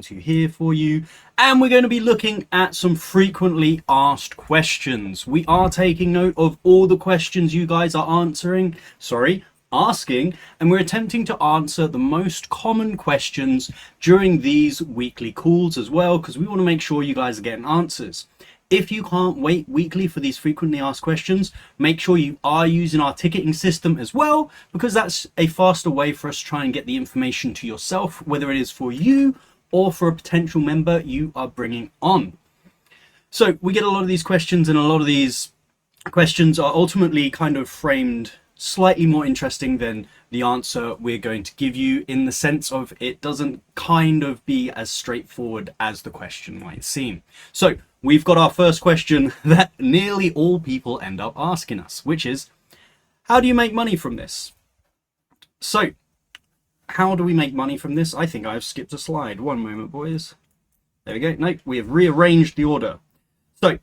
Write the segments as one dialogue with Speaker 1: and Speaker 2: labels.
Speaker 1: to here for you, and we're going to be looking at some frequently asked questions. We are taking note of all the questions you guys are asking, and we're attempting to answer the most common questions during these weekly calls as well, because we want to make sure you guys are getting answers. If you can't wait weekly for these frequently asked questions, make sure you are using our ticketing system as well, because that's a faster way for us to try and get the information to yourself, whether it is for you or for a potential member you are bringing on. So we get a lot of these questions, and a lot of these questions are ultimately kind of framed slightly more interesting than the answer we're going to give you, in the sense of it doesn't kind of be as straightforward as the question might seem. So we've got our first question that nearly all people end up asking us, which is, how do you make money from this? So how do we make money from this? I think I've skipped a slide. One moment, boys. There we go. No, we have rearranged the order. So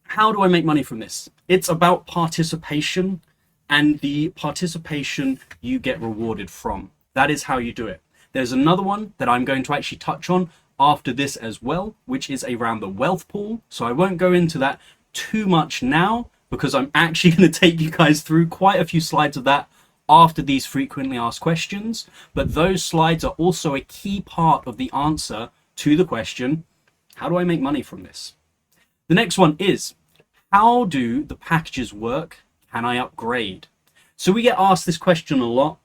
Speaker 1: how do I make money from this? It's about participation, and the participation you get rewarded from. That is how you do it. There's another one that I'm going to actually touch on after this as well, which is around the wealth pool. So I won't go into that too much now, because I'm actually going to take you guys through quite a few slides of that after these frequently asked questions. But those slides are also a key part of the answer to the question, how do I make money from this? The next one is, how do the packages work? Can I upgrade? So we get asked this question a lot,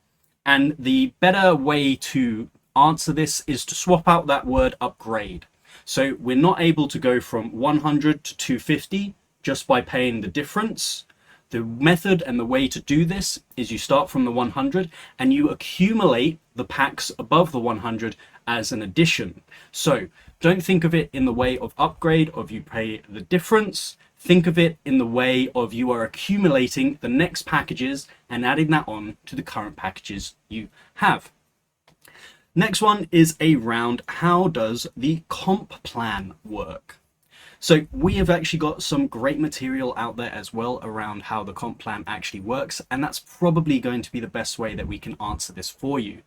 Speaker 1: and the better way to answer this is to swap out that word upgrade. So we're not able to go from 100 to 250 just by paying the difference. The method and the way to do this is you start from the 100 and you accumulate the packs above the 100 as an addition. So don't think of it in the way of upgrade, of you pay the difference. Think of it in the way of you are accumulating the next packages and adding that on to the current packages you have. Next one is around, how does the comp plan work? So we have actually got some great material out there as well around how the comp plan actually works, and that's probably going to be the best way that we can answer this for you.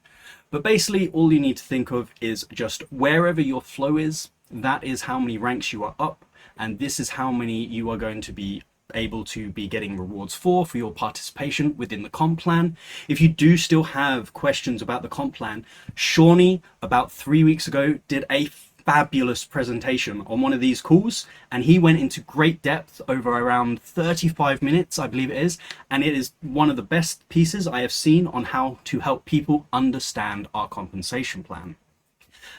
Speaker 1: But basically all you need to think of is just wherever your flow is, that is how many ranks you are up, and this is how many you are going to be able to be getting rewards for your participation within the comp plan. If you do still have questions about the comp plan, Shawnee about 3 weeks ago did a fabulous presentation on one of these calls, and he went into great depth over around 35 minutes, I believe it is, and it is one of the best pieces I have seen on how to help people understand our compensation plan.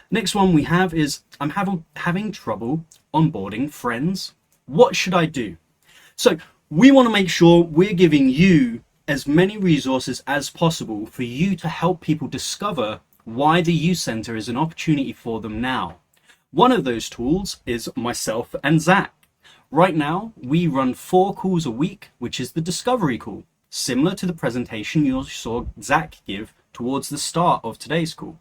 Speaker 1: Next one we have is, I'm having trouble onboarding friends. What should I do? So we want to make sure we're giving you as many resources as possible for you to help people discover why the Youth Center is an opportunity for them now. One of those tools is myself and Zach. Right now, we run 4 calls a week, which is the discovery call, similar to the presentation you saw Zach give towards the start of today's call.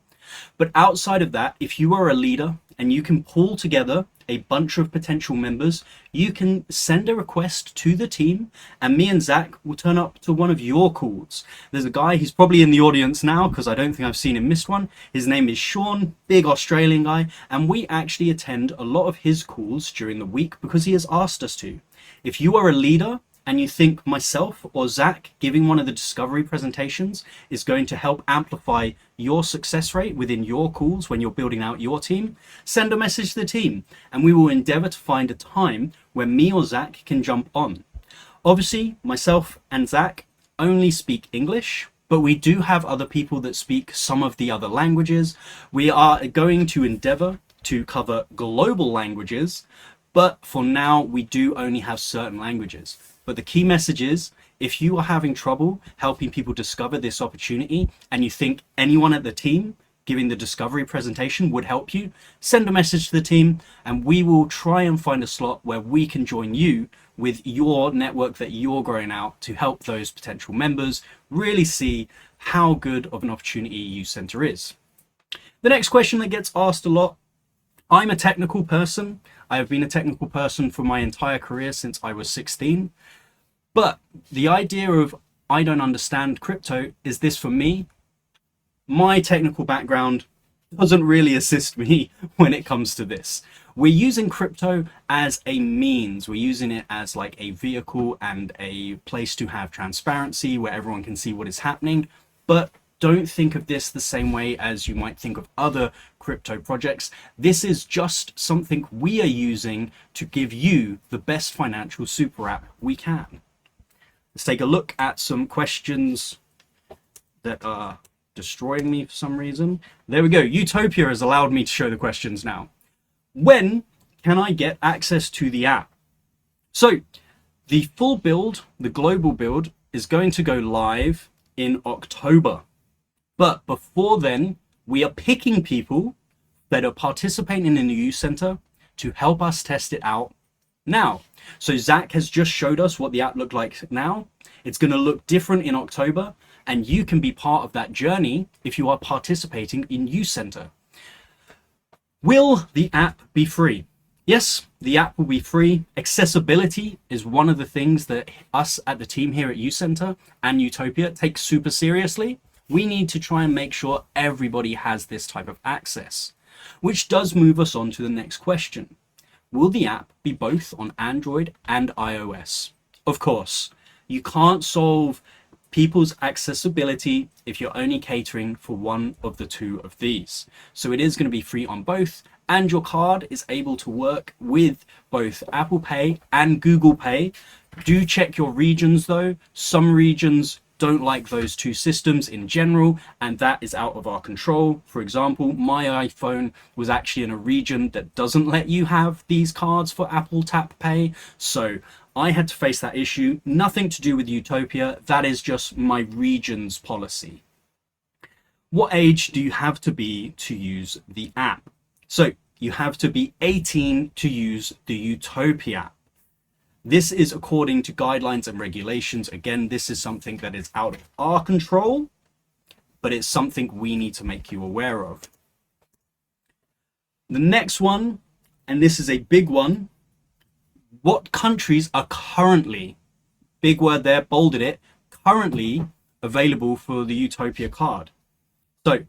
Speaker 1: But outside of that, if you are a leader and you can pull together a bunch of potential members, you can send a request to the team, and me and Zach will turn up to one of your calls. There's a guy, he's probably in the audience now because I don't think I've seen him miss one. His name is Sean, big Australian guy, and we actually attend a lot of his calls during the week because he has asked us to. If you are a leader and you think myself or Zach giving one of the discovery presentations is going to help amplify your success rate within your calls when you're building out your team, send a message to the team and we will endeavor to find a time where me or Zach can jump on. Obviously, myself and Zach only speak English, but we do have other people that speak some of the other languages. We are going to endeavor to cover global languages, but for now we do only have certain languages. But the key message is, if you are having trouble helping people discover this opportunity and you think anyone at the team giving the discovery presentation would help you, send a message to the team and we will try and find a slot where we can join you with your network that you're growing out to help those potential members really see how good of an opportunity Youth Center is. The next question that gets asked a lot, I'm a technical person. I have been a technical person for my entire career since I was 16. But the idea of I don't understand crypto, is this for me? My technical background doesn't really assist me when it comes to this. We're using crypto as a means. We're using it as like a vehicle and a place to have transparency where everyone can see what is happening. But don't think of this the same way as you might think of other crypto projects. This is just something we are using to give you the best financial super app we can. Let's take a look at some questions that are destroying me for some reason. There we go. Utopia has allowed me to show the questions now. When can I get access to the app? So the full build, the global build, is going to go live in October. But before then, we are picking people that are participating in the youth center to help us test it out now. So Zach has just showed us what the app looked like now. It's going to look different in October, and you can be part of that journey if you are participating in youth center. Will the app be free? Yes, the app will be free. Accessibility is one of the things that us at the team here at youth center and Utopia take super seriously. We need to try and make sure everybody has this type of access, which does move us on to the next question. Will the app be both on Android and iOS? Of course, you can't solve people's accessibility if you're only catering for one of the two of these. So it is going to be free on both, and your card is able to work with both Apple Pay and Google Pay. Do check your regions though. Some regions don't like those two systems in general, and that is out of our control. For example, my iPhone was actually in a region that doesn't let you have these cards for Apple Tap Pay, so I had to face that issue. Nothing to do with Utopia, that is just my region's policy. What age do you have to be to use the app? So you have to be 18 to use the Utopia app. This is according to guidelines and regulations. Again, this is something that is out of our control, but it's something we need to make you aware of. The next one, and this is a big one, what countries are currently, big word there, bolded it, currently available for the Utopia card? So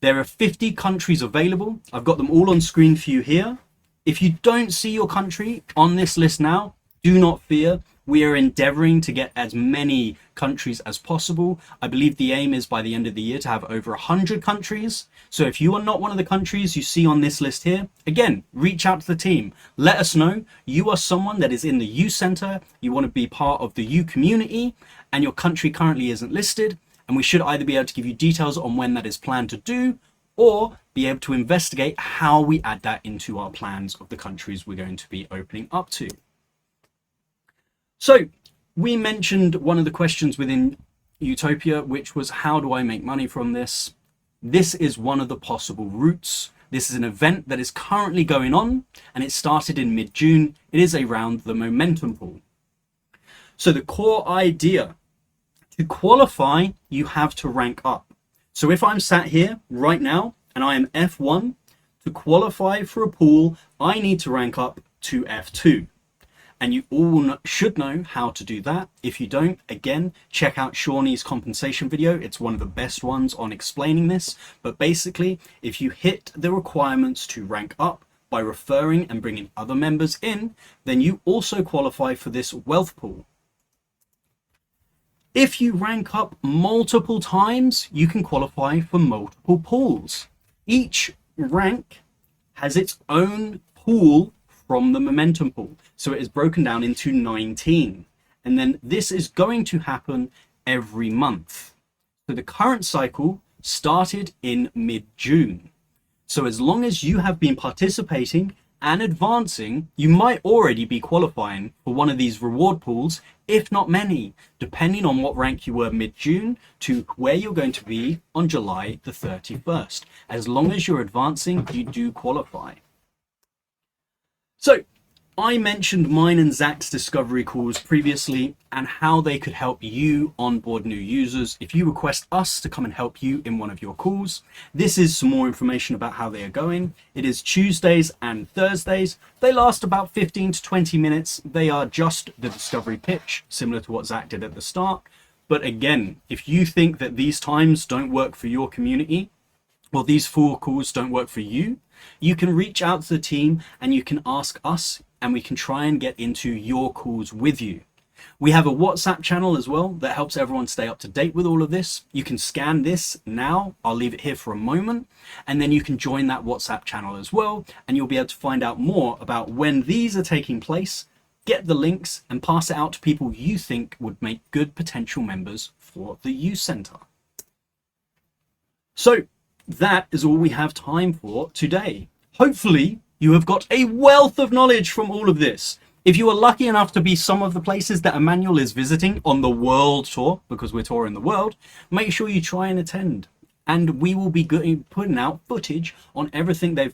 Speaker 1: there are 50 countries available. I've got them all on screen for you here. If you don't see your country on this list now, do not fear. We are endeavoring to get as many countries as possible. I believe the aim is by the end of the year to have over 100 countries. So if you are not one of the countries you see on this list here, again, reach out to the team. Let us know you are someone that is in the youth center, you want to be part of the U community, and your country currently isn't listed. And we should either be able to give you details on when that is planned to do, or be able to investigate how we add that into our plans of the countries we're going to be opening up to. So we mentioned one of the questions within Utopia, which was how do I make money from this? This is one of the possible routes. This is an event that is currently going on, and it started in mid-June. It is around the momentum pool. So the core idea, to qualify, you have to rank up. So if I'm sat here right now and I am F1, to qualify for a pool, I need to rank up to F2. And you all should know how to do that. If you don't, again, check out Shawnee's compensation video. It's one of the best ones on explaining this. But basically, if you hit the requirements to rank up by referring and bringing other members in, then you also qualify for this wealth pool. If you rank up multiple times, you can qualify for multiple pools. Each rank has its own pool from the momentum pool. So it is broken down into 19. And then this is going to happen every month. So the current cycle started in mid-June. So as long as you have been participating and advancing, you might already be qualifying for one of these reward pools, if not many, depending on what rank you were mid-June to where you're going to be on July the 31st. As long as you're advancing, you do qualify. So I mentioned mine and Zach's discovery calls previously and how they could help you onboard new users if you request us to come and help you in one of your calls. This is some more information about how they are going. It is Tuesdays and Thursdays. They last about 15 to 20 minutes. They are just the discovery pitch, similar to what Zach did at the start. But again, if you think that these times don't work for your community, or these 4 calls don't work for you, you can reach out to the team and you can ask us, and we can try and get into your calls with you. We have a WhatsApp channel as well that helps everyone stay up to date with all of this. You can scan this now. I'll leave it here for a moment, and then you can join that WhatsApp channel as well, and you'll be able to find out more about when these are taking place, get the links, and pass it out to people you think would make good potential members for the youth centre. So that is all we have time for today. Hopefully you have got a wealth of knowledge from all of this. If you are lucky enough to be some of the places that Emmanuel is visiting on the world tour, because we're touring the world, make sure you try and attend. And we will be putting out footage on everything they've